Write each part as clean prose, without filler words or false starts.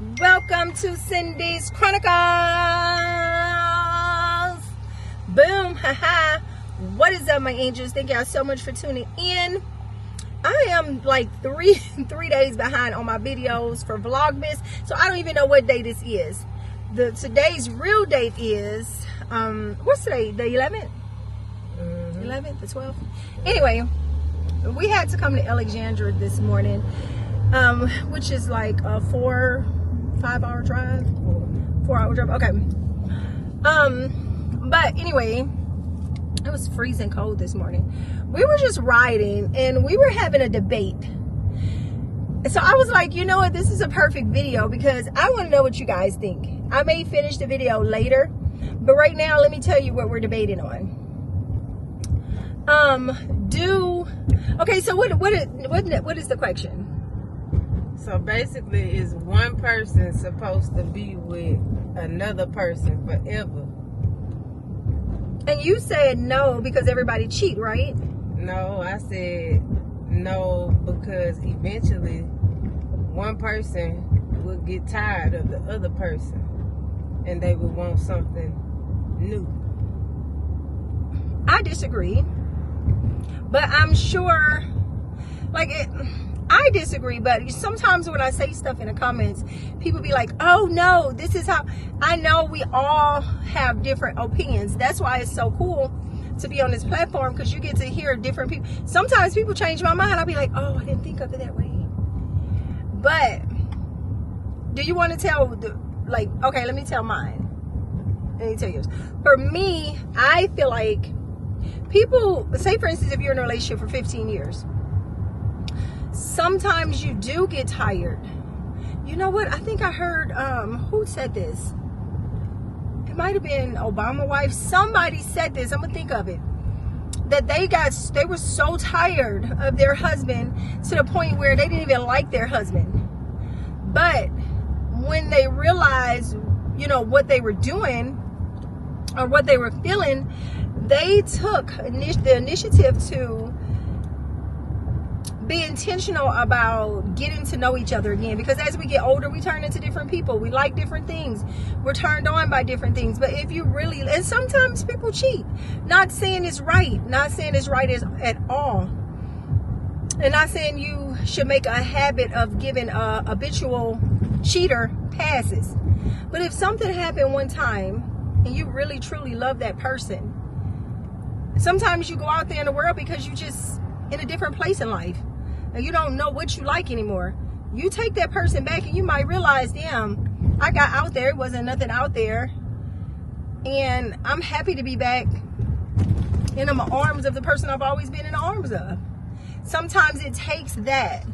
Welcome to Cindy's Chronicles. Boom, haha. What is up, my angels? Thank y'all so much for tuning in. I am like three days behind on my videos for Vlogmas, so I don't even know what day this is. Today's real date is what's today? The 11th? 11th, the 12th. Anyway, we had to come to Alexandria this morning, which is like a 4-5 hour drive. 4-hour drive. Okay. But anyway, it was freezing cold this morning. We were just riding and we were having a debate. So I was like, you know what? This is a perfect video because I want to know what you guys think. I may finish the video later, but right now, let me tell you what we're debating on. Okay, so what is the question? So basically, is one person supposed to be with another person forever? And you said no because everybody cheat, right? No, I said no because eventually one person would get tired of the other person and they would want something new. I disagree. But I'm sure, I disagree, but sometimes when I say stuff in the comments, people be like, oh no, this is how. I know we all have different opinions. That's why it's so cool to be on this platform, because you get to hear different people. Sometimes people change my mind. I'll be like, oh, I didn't think of it that way. But do you want to tell, okay, let me tell mine. Let me tell yours. For me, I feel like people, say for instance, if you're in a relationship for 15 years, sometimes you do get tired. You know what? I think I heard, who said this? It might have been Obama's wife. Somebody said this. I'm going to think of it. That they were so tired of their husband to the point where they didn't even like their husband. But when they realized, what they were doing or what they were feeling, they took the initiative to be intentional about getting to know each other again, because as we get older, we turn into different people. We like different things. We're turned on by different things. But if you really, and sometimes people cheat, not saying it's right at all, and not saying you should make a habit of giving a habitual cheater passes. But if something happened one time and you really truly love that person, sometimes you go out there in the world because you just in a different place in life and you don't know what you like anymore. You take that person back and you might realize, damn, I got out there, it wasn't nothing out there, and I'm happy to be back in the arms of the person I've always been in the arms of. Sometimes it takes that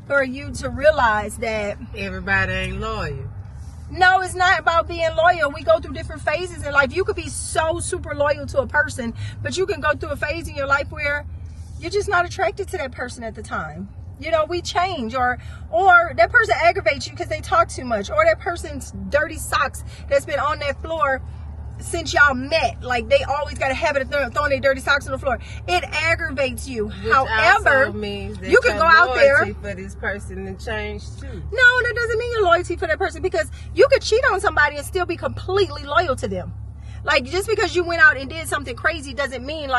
for you to realize that Everybody ain't loyal. no, it's not about being loyal. We go through different phases in life. You could be so super loyal to a person, but you can go through a phase in your life where you're just not attracted to that person at the time. We change, or that person aggravates you because they talk too much, or that person's dirty socks that's been on that floor since y'all met. Like, they always got a habit of throwing their dirty socks on the floor. It aggravates you. Which However, also means that you can go out there for this person to change too. No, that doesn't mean your loyalty for that person, because you could cheat on somebody and still be completely loyal to them. Like, just because you went out and did something crazy doesn't mean,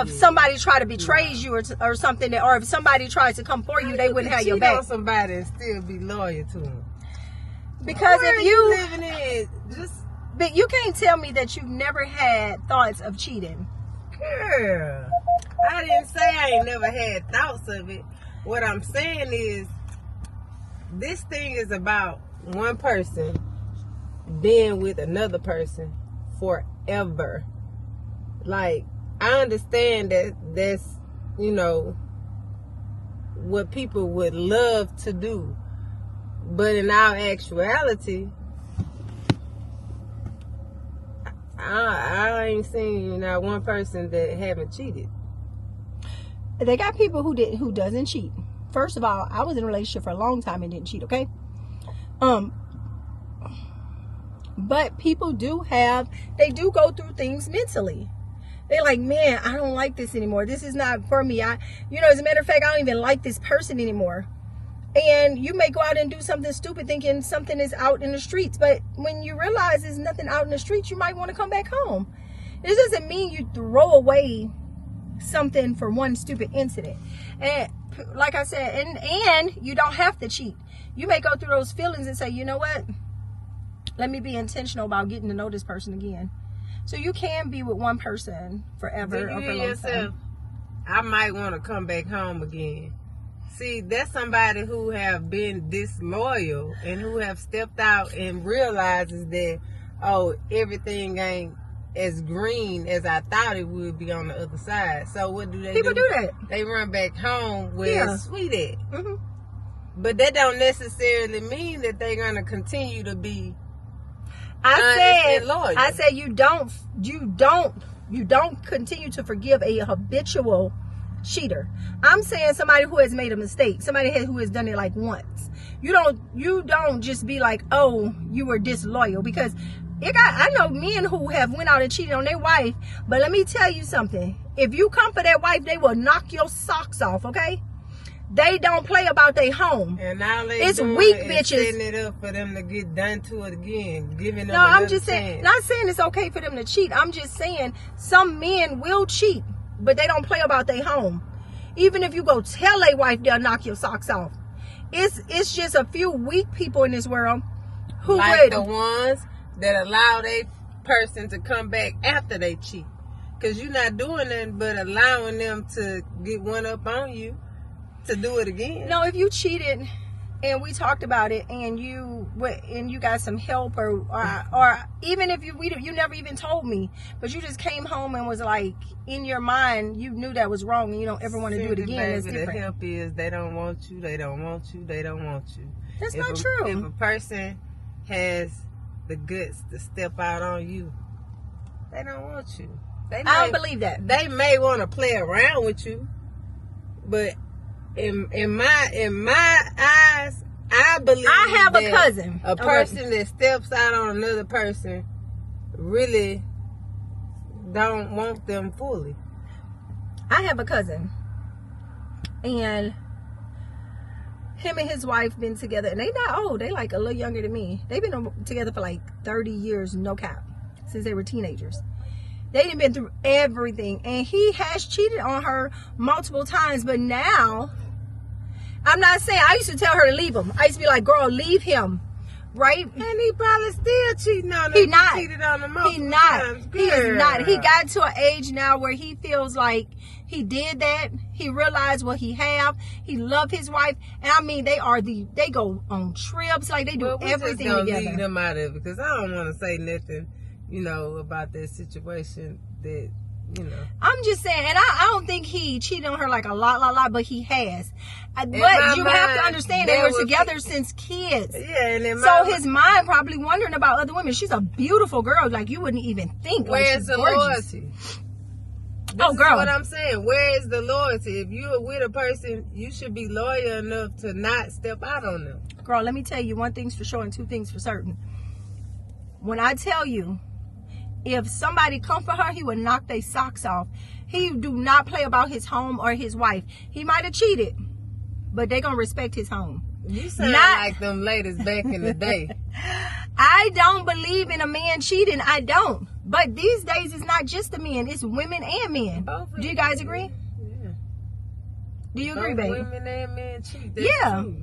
somebody tried to betray you or something, or if somebody tries to come for you, they wouldn't have your back. Cheat on somebody and still be loyal to them. Because Where if you living in, but you can't tell me that you've never had thoughts of cheating. Girl, I didn't say I ain't never had thoughts of it. What I'm saying is, this thing is about one person being with another person forever. Like, I understand that that's, what people would love to do. But in our actuality, I ain't seen not one person that haven't cheated. They got people who doesn't cheat. First of all, I was in a relationship for a long time and didn't cheat, okay? But people do go through things mentally. They're like, man, I don't like this anymore. This is not for me. As a matter of fact, I don't even like this person anymore. And you may go out and do something stupid thinking something is out in the streets. But when you realize there's nothing out in the streets, you might want to come back home. This doesn't mean you throw away something for one stupid incident. And like I said, and you don't have to cheat. You may go through those feelings and say, you know what? Let me be intentional about getting to know this person again. So you can be with one person forever. Do you hear yourself? I might want to come back home again. See, that's somebody who have been disloyal and who have stepped out and realizes that, oh, everything ain't as green as I thought it would be on the other side. So what do they do? People do that. They run back home where it's sweet at. Mm-hmm. But that don't necessarily mean that they're going to continue to be I said you don't continue to forgive a habitual cheater. I'm saying somebody who has made a mistake, somebody who has done it like once. You don't just be like, oh, you were disloyal, because I know men who have went out and cheated on their wife, but let me tell you something. If you come for that wife, they will knock your socks off, okay? They don't play about their home. And now it's weak bitches setting it up for them to get done to it again, giving them I'm just saying, not saying it's okay for them to cheat. I'm just saying some men will cheat, but they don't play about their home. Even if you go tell a wife, they'll knock your socks off. It's just a few weak people in this world who like the ones that allow their person to come back after they cheat, because you're not doing nothing but allowing them to get one up on you to do it again. No, if you cheated and we talked about it and you got some help or even if you never even told me, but you just came home and was like, in your mind you knew that was wrong and you don't ever want to do it again. That's different. The help is they don't want you, they don't want you, they don't want you. That's not true. If a person has the guts to step out on you, they don't want you. I don't believe that. They may want to play around with you, but in my eyes, I believe I have a cousin. A person that steps out on another person really don't want them fully. I have a cousin, and him and his wife been together, and they not old. They like a little younger than me. They've been together for like 30 years, no cap, since they were teenagers. They done been through everything, and he has cheated on her multiple times. But now, I'm not saying, I used to tell her to leave him. I used to be like, girl, leave him, right? And he probably still cheating on her. He not. Cheated on her multiple he not. times. He is not. He got to an age now where he feels like he did that. He realized what he have. He love his wife, and I mean, they go on trips, like they do everything together. Leave them out of it, because I don't want to say nothing, about that situation that, I'm just saying, and I don't think he cheated on her like a lot, but he has. But you have to understand, they were together since kids. Yeah, and so his mind probably wondering about other women. She's a beautiful girl, like you wouldn't even think. Where's the loyalty? This girl, is what I'm saying. Where is the loyalty? If you're with a person, you should be loyal enough to not step out on them. Girl, let me tell you one thing's for sure and two things for certain. When I tell you, if somebody come for her, he would knock their socks off. He do not play about his home or his wife. He might have cheated, but they gonna respect his home. You sound like them ladies back in the day. I don't believe in a man cheating. I don't. But these days, it's not just the men. It's women and men. Do you guys agree? Yeah. Do you agree, baby? Women and men cheat. That's yeah. True.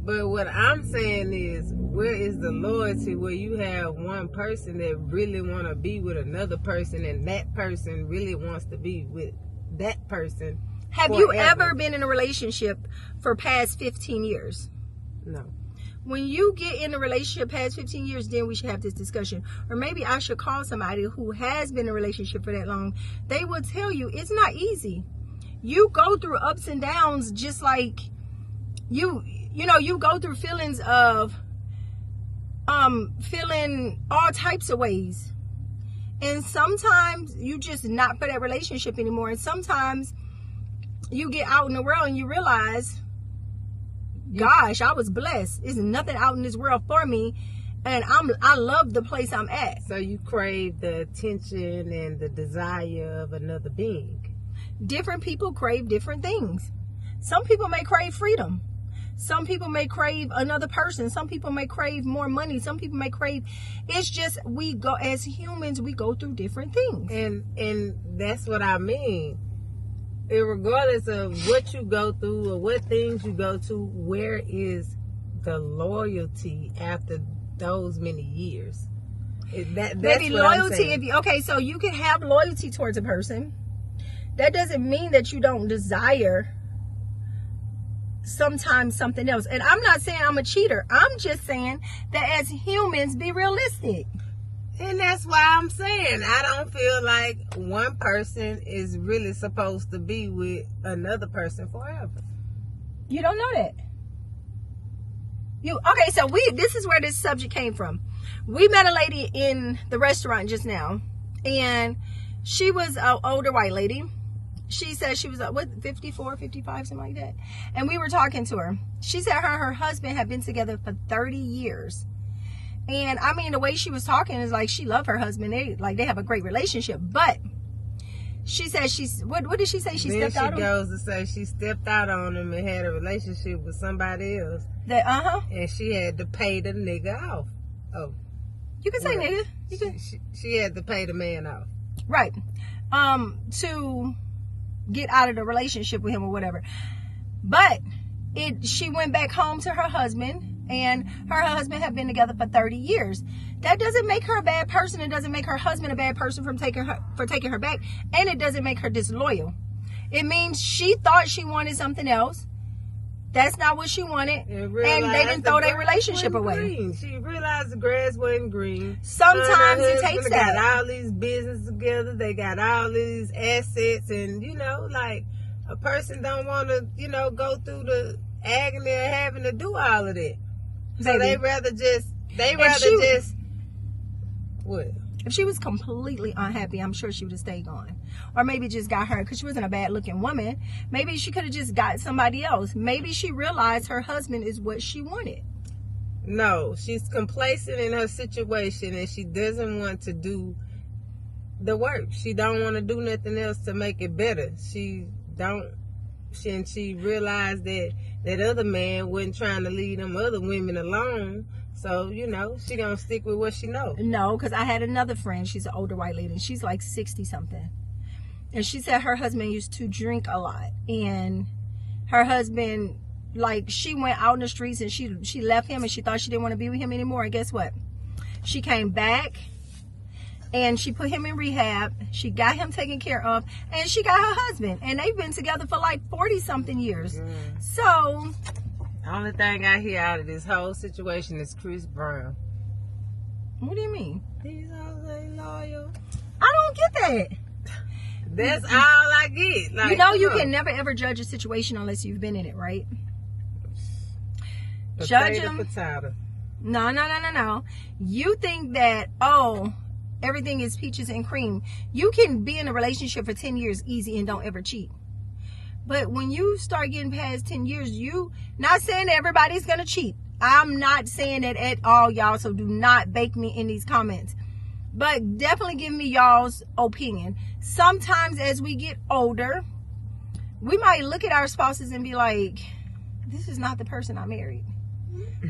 But what I'm saying is, where is the loyalty where you have one person that really want to be with another person, and that person really wants to be with that person? Have you ever been in a relationship for past 15 years? No. When you get in a relationship past 15 years, then we should have this discussion. Or maybe I should call somebody who has been in a relationship for that long. They will tell you it's not easy. You go through ups and downs, just like you go through feelings of feeling all types of ways. And sometimes you just not for that relationship anymore. And sometimes you get out in the world and you realize, gosh, I was blessed. There's nothing out in this world for me, and I love the place I'm at. So you crave the attention and the desire of another being. Different people crave different things. Some people may crave freedom. Some people may crave another person. Some people may crave more money. Some people may crave, it's just, we go, as humans, we go through different things. And that's what I mean. Regardless of what you go through or what things you go to, where is the loyalty after those many years? That's Maybe what I'm loyalty, saying. okay, so you can have loyalty towards a person. That doesn't mean that you don't desire sometimes something else. And I'm not saying I'm a cheater. I'm just saying that as humans, be realistic. And that's why I'm saying I don't feel like one person is really supposed to be with another person forever. You don't know that. Okay, so this is where this subject came from. We met a lady in the restaurant just now, and she was an older white lady. She said she was, 54, 55, something like that. And we were talking to her. She said her husband had been together for 30 years. And I mean, the way she was talking is like she loved her husband. They have a great relationship. But she said what did she say? She stepped out on him? Then she goes to say she stepped out on him and had a relationship with somebody else. And she had to pay the nigga off. Oh. You can say nigga. She had to pay the man off. Right. To get out of the relationship with him or whatever. But she went back home to her husband, and her husband had been together for 30 years. That doesn't make her a bad person. It doesn't make her husband a bad person for taking her back, and it doesn't make her disloyal. It means she thought she wanted something else. That's not what she wanted, and they didn't throw their relationship away. Green. She realized the grass wasn't green. Sometimes it takes that. They got all these business together. They got all these assets, and like a person don't want to, go through the agony of having to do all of that. So they rather just what? If she was completely unhappy, I'm sure she would have stayed gone. Or maybe just got her, because she wasn't a bad looking woman. Maybe she could have just got somebody else. Maybe she realized her husband is what she wanted. No, she's complacent in her situation, and she doesn't want to do the work. She don't want to do nothing else to make it better. She realized that other man wasn't trying to leave them other women alone. So, she gonna stick with what she knows. No, because I had another friend. She's an older white lady, and she's like 60-something. And she said her husband used to drink a lot. And her husband, she went out in the streets, and she left him, and she thought she didn't want to be with him anymore. And guess what? She came back, and she put him in rehab. She got him taken care of, and she got her husband. And they've been together for 40-something years. So... The only thing I hear out of this whole situation is Chris Brown. What do you mean? He's always loyal. I don't get that. That's all I get. You can never ever judge a situation unless you've been in it, right? Judge him. No. You think that, everything is peaches and cream. You can be in a relationship for 10 years easy and don't ever cheat. But when you start getting past 10 years, not saying that everybody's going to cheat. I'm not saying that at all, y'all. So do not bake me in these comments. But definitely give me y'all's opinion. Sometimes as we get older, we might look at our spouses and be like, this is not the person I married.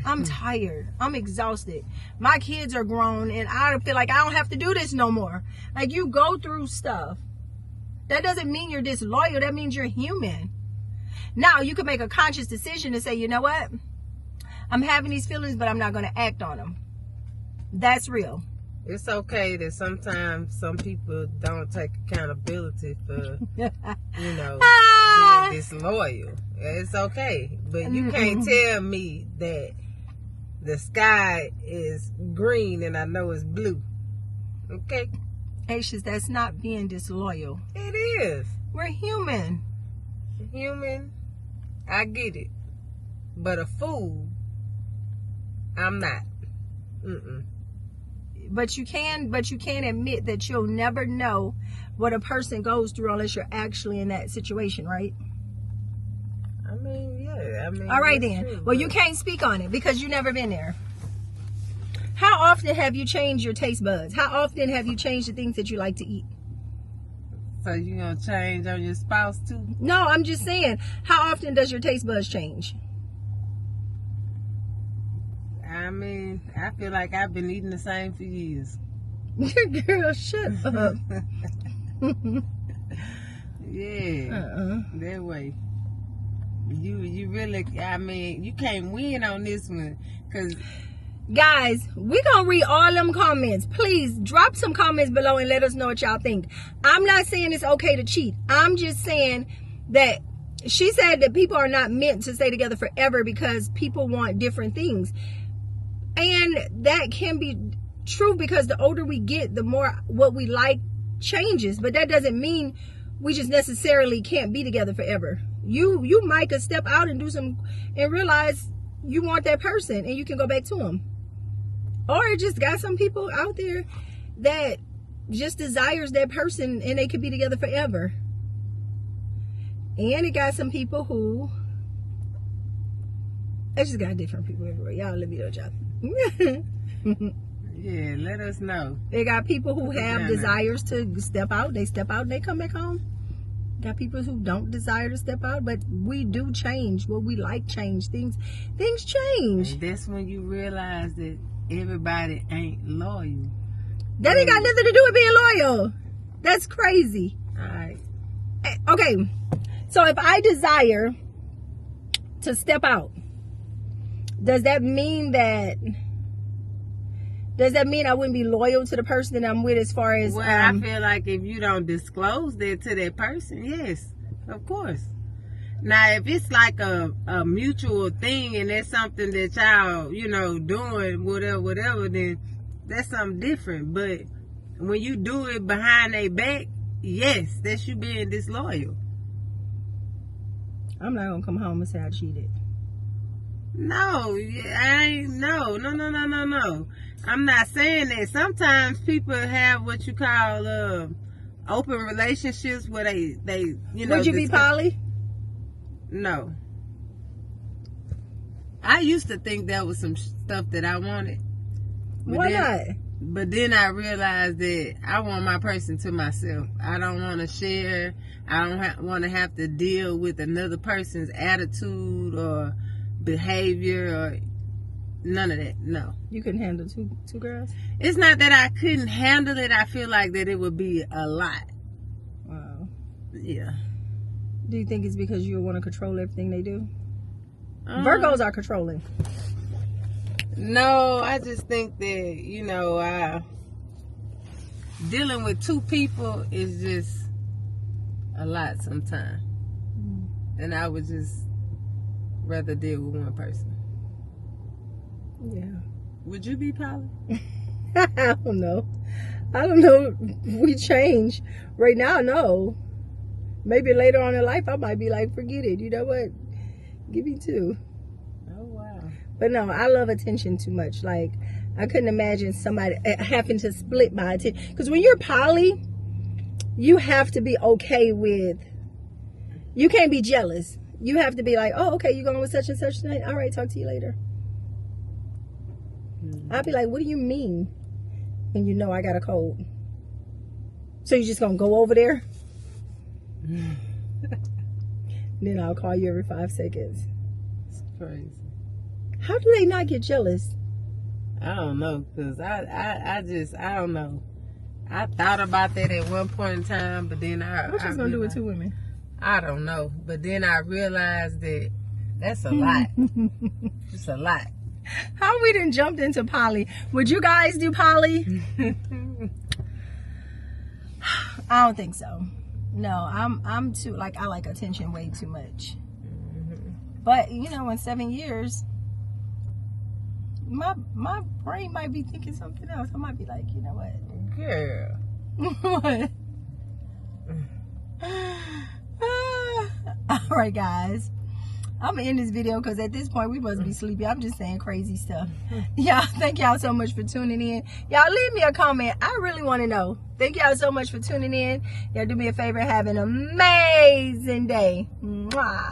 I'm tired. I'm exhausted. My kids are grown, and I feel like I don't have to do this no more. Like, you go through stuff. That doesn't mean you're disloyal. That means you're human. Now, you can make a conscious decision to say, you know what? I'm having these feelings, but I'm not going to act on them. That's real. It's okay that sometimes some people don't take accountability for, being disloyal. It's okay. But you can't tell me that the sky is green and I know it's blue. Okay? Acious, that's not being disloyal. It is. We're human. Human, I get it. But a fool, I'm not. But you can admit that you'll never know what a person goes through unless you're actually in that situation, right? I mean, yeah. All right then. True, well, you can't speak on it because you've never been there. How often have you changed your taste buds? How often have you changed the things that you like to eat? So you gonna change on your spouse too? No, I'm just saying, how often does your taste buds change? mean, I feel like I've been eating the same for years. Girl, shut up. Yeah, that way. You really, I mean, you can't win on this one, cause guys, we gonna read all them comments. Please drop some comments below and let us know what y'all think. I'm not saying it's okay to cheat. I'm just saying that she said that people are not meant to stay together forever because people want different things, and that can be true because the older we get, the more what we like changes. But that doesn't mean we just necessarily can't be together forever. You might could step out and do some and realize you want that person and you can go back to them. Or it just got some people out there that just desires that person and they could be together forever. And it got some people who, I just got different people everywhere. Y'all let me know, y'all. Yeah, let us know. They got people who have desires to step out. They step out and they come back home. Got people who don't desire to step out, but we do change. What we like change. Things change. And that's when you realize that everybody ain't loyal. That ain't got nothing to do with being loyal. That's crazy. All right. Okay. So if I desire to step out, does that mean I wouldn't be loyal to the person that I'm with as far as... Well, I feel like if you don't disclose that to that person, yes, of course. Now, if it's like a mutual thing and that's something that y'all, doing, whatever, then that's something different. But when you do it behind their back, yes, that's you being disloyal. I'm not going to come home and say I cheated. No, I ain't. No. I'm not saying that. Sometimes people have what you call open relationships where they Would you be poly? No. I used to think that was some stuff that I wanted. Why not? But then I realized that I want my person to myself. I don't want to share. I don't want to have to deal with another person's attitude or behavior or none of that. No. You couldn't handle two girls? It's not that I couldn't handle it. I feel like that it would be a lot. Wow. Yeah. Do you think it's because you want to control everything they do? Virgos are controlling. No, I just think that, dealing with two people is just a lot sometimes. And I would just rather deal with one person. Yeah. Would you be poly? I don't know. We change. Right now, no. Maybe later on in life, I might be like, forget it. You know what? Give me two. Oh, wow. But no, I love attention too much. Like, I couldn't imagine somebody having to split my attention. Because when you're poly, you have to be okay with, you can't be jealous. You have to be like, oh, okay, you going with such and such tonight? All right, talk to you later. I'd be like, what do you mean? And you know I got a cold. So you just going to go over there? Then I'll call you every 5 seconds. It's crazy. How do they not get jealous? I don't know, because I don't know. I thought about that at one point in time, but then What you going to do with two women? I don't know. But then I realized that that's a lot. It's a lot. How we done jumped into poly? Would you guys do poly? I don't think so. No, I'm too, like, I like attention way too much. But, in 7 years, my brain might be thinking something else. I might be like, you know what? Girl. What? All right, guys. I'm going to end this video because at this point, we must be sleepy. I'm just saying crazy stuff. Y'all, thank y'all so much for tuning in. Y'all, leave me a comment. I really want to know. Thank y'all so much for tuning in. Y'all do me a favor. Have an amazing day. Mwah.